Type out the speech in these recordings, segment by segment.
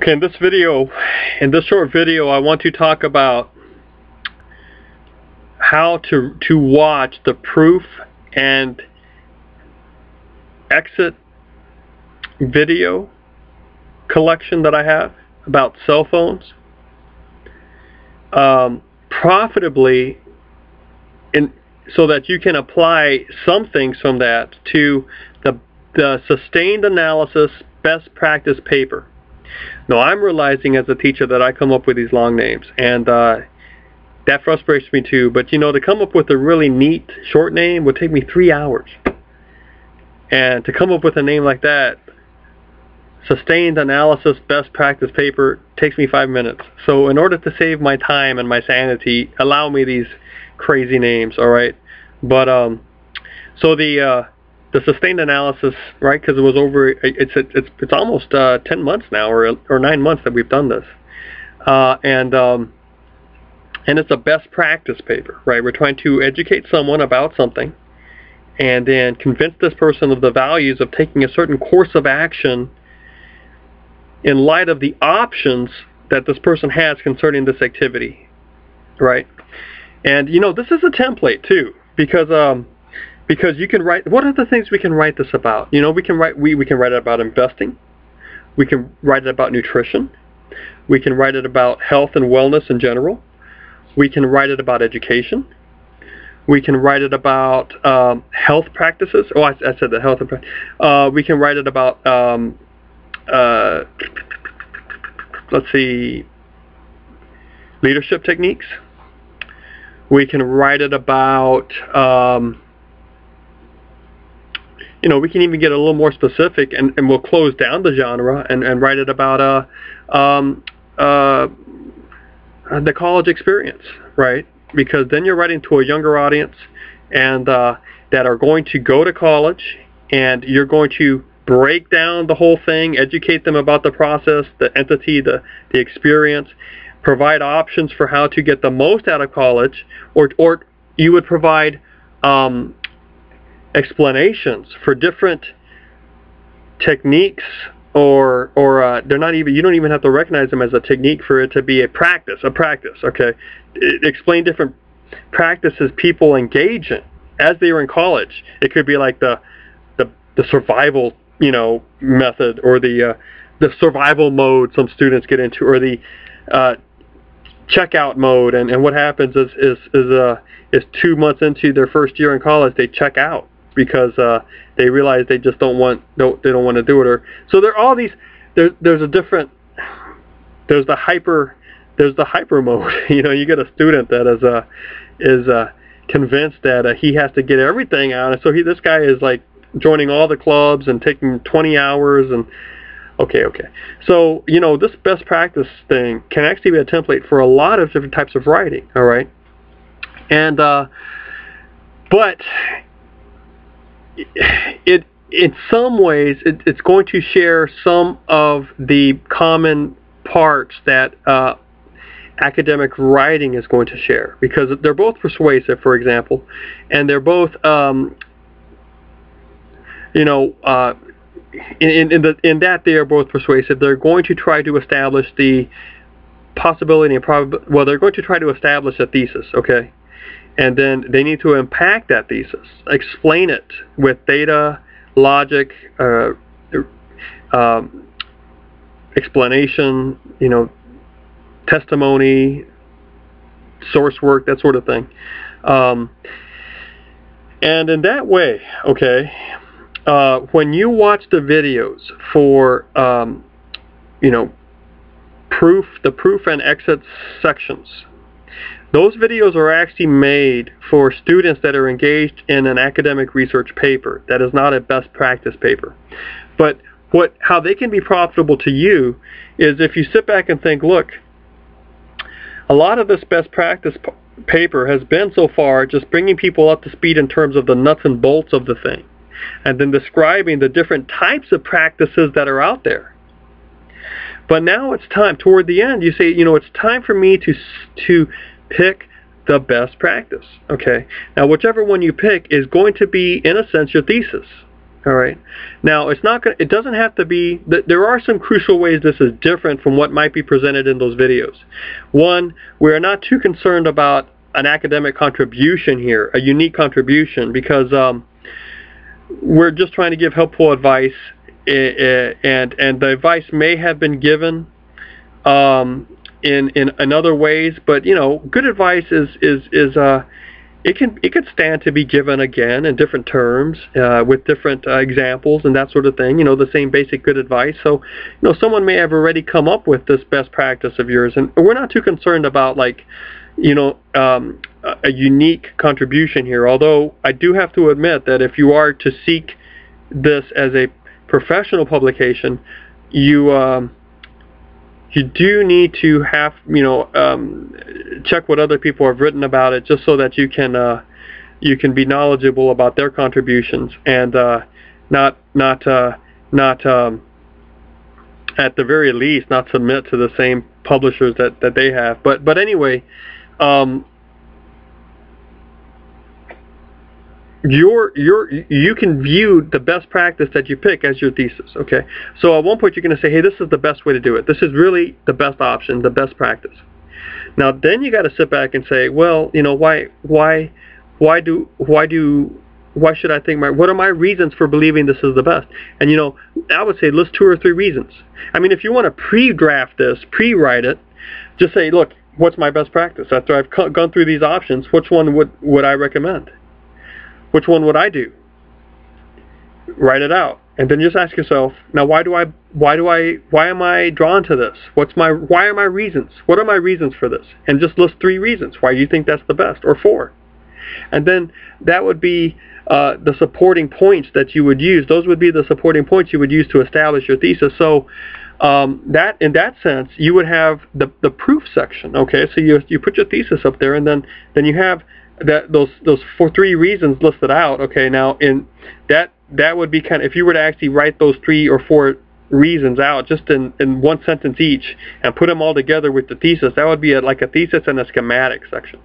Okay, in this short video, I want to talk about how to watch the proof and exit video collection that I have about cell phones profitably, so that you can apply some things from that to the sustained analysis best practice paper. Now, I'm realizing as a teacher that I come up with these long names, and that frustrates me too. But you know, to come up with a really neat short name would take me 3 hours, and to come up with a name like that, sustained analysis best practice paper, takes me 5 minutes. So in order to save my time and my sanity, allow me these crazy names, all right? But so the sustained analysis, right? Because it was over. It's almost 10 months now, or 9 months that we've done this, and it's a best practice paper, right? We're trying to educate someone about something, and then convince this person of the values of taking a certain course of action in light of the options that this person has concerning this activity, right? And you know, this is a template too, because you can write. What are the things we can write this about? You know, we can write it about investing. We can write it about nutrition. We can write it about health and wellness in general. We can write it about education. We can write it about health practices. Oh, I said the health and we can write it about let's see, leadership techniques. We can write it about you know, we can even get a little more specific, and we'll close down the genre and write it about the college experience, right? Because then you're writing to a younger audience, and that are going to go to college, and you're going to break down the whole thing, educate them about the process, the entity, the experience, provide options for how to get the most out of college, or you would provide explanations for different techniques, or they're not even, you don't even have to recognize them as a technique for it to be a practice, okay? Explain different practices people engage in as they are in college. It could be like the survival, you know, method, or the survival mode some students get into, or the checkout mode, and what happens is 2 months into their first year in college, they check out because they realize they just don't want to do it. Or so there are all these. There's the hyper mode. You know, you get a student that is convinced that he has to get everything out, and so this guy is like joining all the clubs and taking 20 hours and okay. So you know, this best practice thing can actually be a template for a lot of different types of writing. All right, and but in some ways it's going to share some of the common parts that academic writing is going to share, because they're both persuasive, for example, and they're both you know, in that they are both persuasive. They're going to try to establish the possibility and probability. Well, they're going to try to establish a thesis, okay? And then they need to unpack that thesis, explain it with data, logic, explanation, you know, testimony, source work, that sort of thing. And in that way, okay, when you watch the videos for you know, the proof and exit sections, those videos are actually made for students that are engaged in an academic research paper that is not a best practice paper. But how they can be profitable to you is if you sit back and think, look, a lot of this best practice paper has been so far just bringing people up to speed in terms of the nuts and bolts of the thing, and then describing the different types of practices that are out there. But now it's time, toward the end, you say, you know, it's time for me to pick the best practice, okay? Now, whichever one you pick is going to be, in a sense, your thesis, All right. Now, it's not going. It doesn't have to be. There are some crucial ways this is different from what might be presented in those videos. One, we're not too concerned about an academic contribution here, a unique contribution, because we're just trying to give helpful advice, and the advice may have been given in other ways, but you know, good advice is it can stand to be given again in different terms, with different examples and that sort of thing. You know, the same basic good advice. So, you know, someone may have already come up with this best practice of yours, and we're not too concerned about, like, you know, a unique contribution here. Although I do have to admit that if you are to seek this as a professional publication, you do need to have, you know, check what other people have written about it, just so that you can be knowledgeable about their contributions, and not at the very least not submit to the same publishers that they have. But anyway, you can view the best practice that you pick as your thesis. Okay, so at one point you're going to say, hey, this is the best way to do it. This is really the best option, the best practice. Now then you got to sit back and say, well, you know, why should I think what are my reasons for believing this is the best? And you know, I would say list 2 or 3 reasons. I mean, if you want to pre-draft this, pre-write it, just say, look, what's my best practice? After I've gone through these options, which one would I recommend? Which one would I do? Write it out, and then just ask yourself, now why am I drawn to this? Why are my reasons? What are my reasons for this? And just list 3 reasons why you think that's the best, or 4. And then that would be the supporting points that you would use. Those would be the supporting points you would use to establish your thesis. So that, in that sense, you would have the proof section. Okay, so you put your thesis up there, and then you have those 3 reasons listed out. Okay, now in that would be kind of, if you were to actually write those 3 or 4 reasons out just in one sentence each and put them all together with the thesis, that would be like a thesis and a schematic section.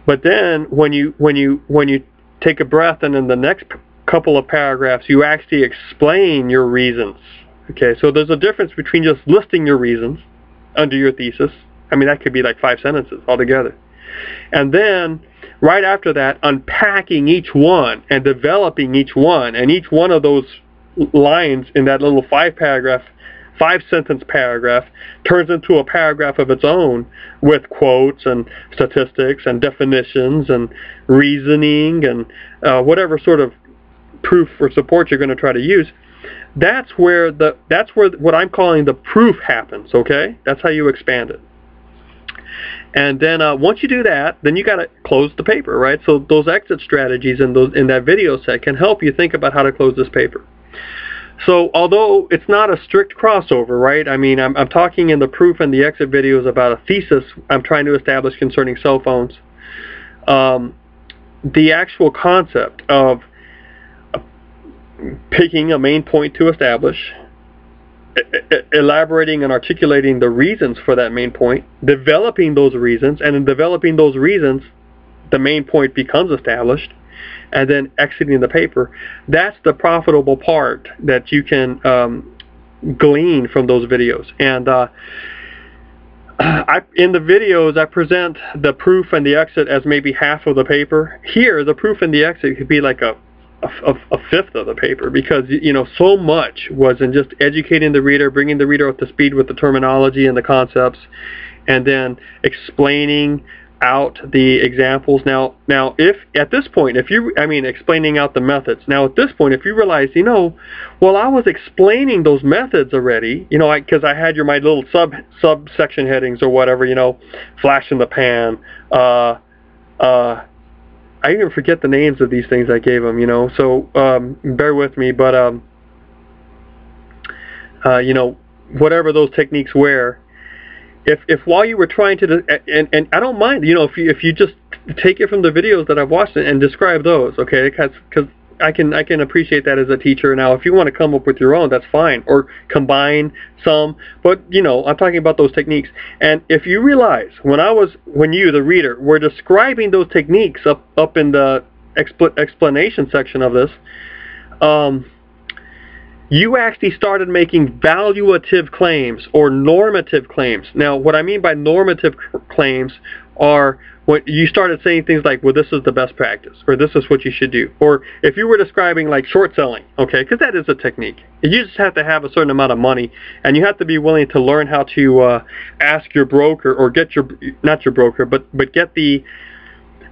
But then when you take a breath, and in the next couple of paragraphs you actually explain your reasons. Okay, so there's a difference between just listing your reasons under your thesis. I mean, that could be like 5 sentences altogether. And then right after that, unpacking each one and developing each one, and each one of those lines in that little 5-sentence paragraph turns into a paragraph of its own, with quotes and statistics and definitions and reasoning and whatever sort of proof or support you're going to try to use. That's where what I'm calling the proof happens. Okay, that's how you expand it. And then once you do that, then you got to close the paper, right? So those exit strategies in that video set can help you think about how to close this paper. So although it's not a strict crossover, right? I mean, I'm talking in the proof and the exit videos about a thesis I'm trying to establish concerning cell phones. The actual concept of picking a main point to establish, elaborating and articulating the reasons for that main point, developing those reasons, and in developing those reasons, the main point becomes established, and then exiting the paper. That's the profitable part that you can glean from those videos. And in the videos, I present the proof and the exit as maybe half of the paper. Here, the proof and the exit could be like a fifth of the paper, because you know, so much was in just educating the reader, bringing the reader up to speed with the terminology and the concepts, and then explaining out the examples. Now if at this point, explaining out the methods. Now at this point, if you realize, you know, well, I was explaining those methods already, you know, because I had my little subsection headings or whatever, you know, flash in the pan, I even forget the names of these things I gave them, you know, so bear with me, but you know, whatever those techniques were, if while you were trying to, and I don't mind, you know, if you just take it from the videos that I've watched and describe those, okay, because I can appreciate that as a teacher. Now, if you want to come up with your own, that's fine, or combine some. But you know, I'm talking about those techniques. And if you realize when you, the reader, were describing those techniques up in the explanation section of this, you actually started making valuative claims or normative claims. Now, what I mean by normative claims are when you started saying things like, well, this is the best practice, or this is what you should do. Or if you were describing like short selling, okay, because that is a technique. You just have to have a certain amount of money, and you have to be willing to learn how to ask your broker, or get your, not your broker, but get the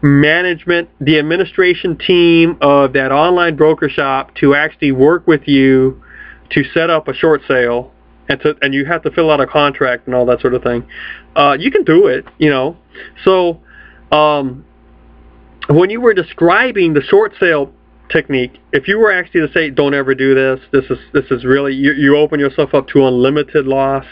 management, the administration team of that online broker shop to actually work with you to set up a short sale, and you have to fill out a contract and all that sort of thing. You can do it, you know. So when you were describing the short sale technique, if you were actually to say, don't ever do this, this is really, you open yourself up to unlimited loss.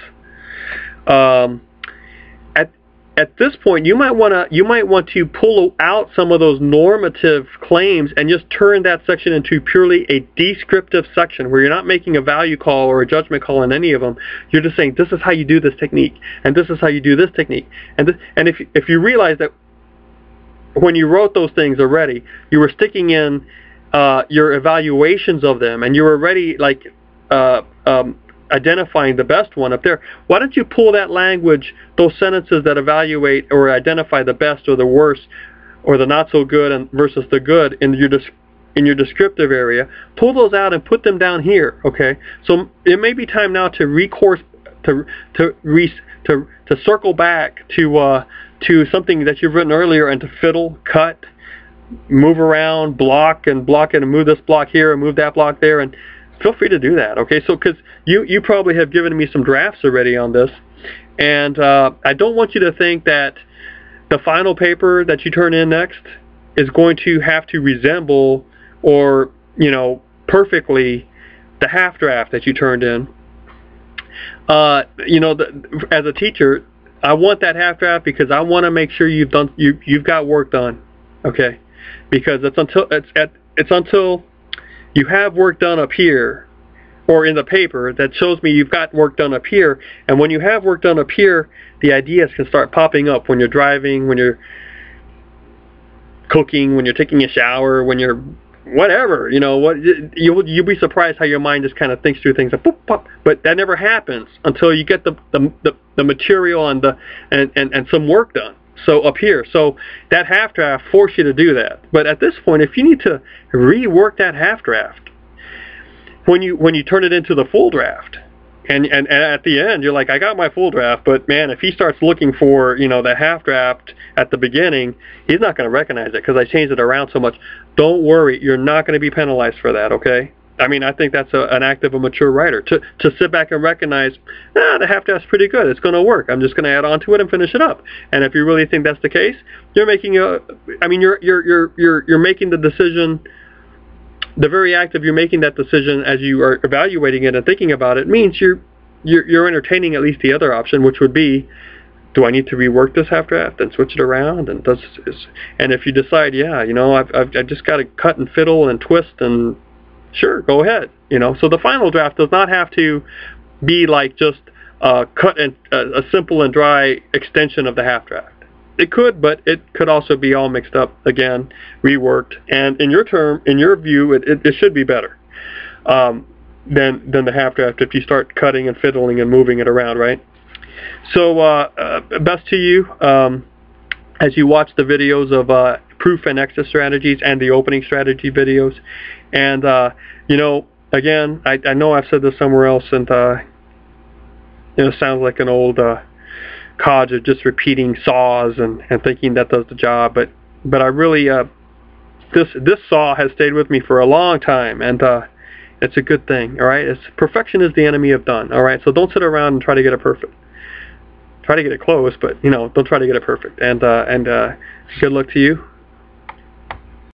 At this point, you might want to pull out some of those normative claims and just turn that section into purely a descriptive section where you're not making a value call or a judgment call in any of them. You're just saying, this is how you do this technique, and this is how you do this technique. And if you realize that when you wrote those things already, you were sticking in your evaluations of them, and you were already like identifying the best one up there. Why don't you pull that language, those sentences that evaluate or identify the best or the worst or the not so good and versus the good in your descriptive area, pull those out and put them down here, okay? So it may be time now to recourse to circle back to something that you've written earlier, and to fiddle, cut, move around, block it, and move this block here and move that block there, and feel free to do that, okay? So, because you probably have given me some drafts already on this, and I don't want you to think that the final paper that you turn in next is going to have to resemble or, you know, perfectly the half draft that you turned in. You know, as a teacher, I want that half draft because I want to make sure you've got work done, okay? Because it's until you have work done up here, or in the paper, that shows me you've got work done up here. And when you have work done up here, the ideas can start popping up when you're driving, when you're cooking, when you're taking a shower, when you're whatever, you know, what you'll be surprised how your mind just kind of thinks through things like, boop, pop. But that never happens until you get the material and some work done. So up here, so that half draft forces you to do that. But at this point, if you need to rework that half draft, when you turn it into the full draft, and at the end you're like, I got my full draft, but man, if he starts looking for, you know, the half draft at the beginning, he's not going to recognize it because I changed it around so much. Don't worry, you're not going to be penalized for that, okay? I mean, I think that's an act of a mature writer, to sit back and recognize, the half draft's pretty good, it's going to work, I'm just going to add on to it and finish it up. And if you really think that's the case, you're making you're making the decision. The very act of you making that decision as you are evaluating it and thinking about it means you're entertaining at least the other option, which would be, do I need to rework this half draft and switch it around? And if you decide, yeah, you know, I've just got to cut and fiddle and twist, and sure, go ahead. You know, so the final draft does not have to be like just cut and a simple and dry extension of the half draft. It could, but it could also be all mixed up again, reworked, and in your view, it should be better than the half draft if you start cutting and fiddling and moving it around, right? So best to you as you watch the videos of proof and exit strategies and the opening strategy videos. And you know, again, I know I've said this somewhere else, and it sounds like an old codge of just repeating saws and thinking that does the job, but I really this saw has stayed with me for a long time, and it's a good thing. All right, perfection is the enemy of done. All right, so don't sit around and try to get it perfect. Try to get it close, but you know, don't try to get it perfect. And good luck to you.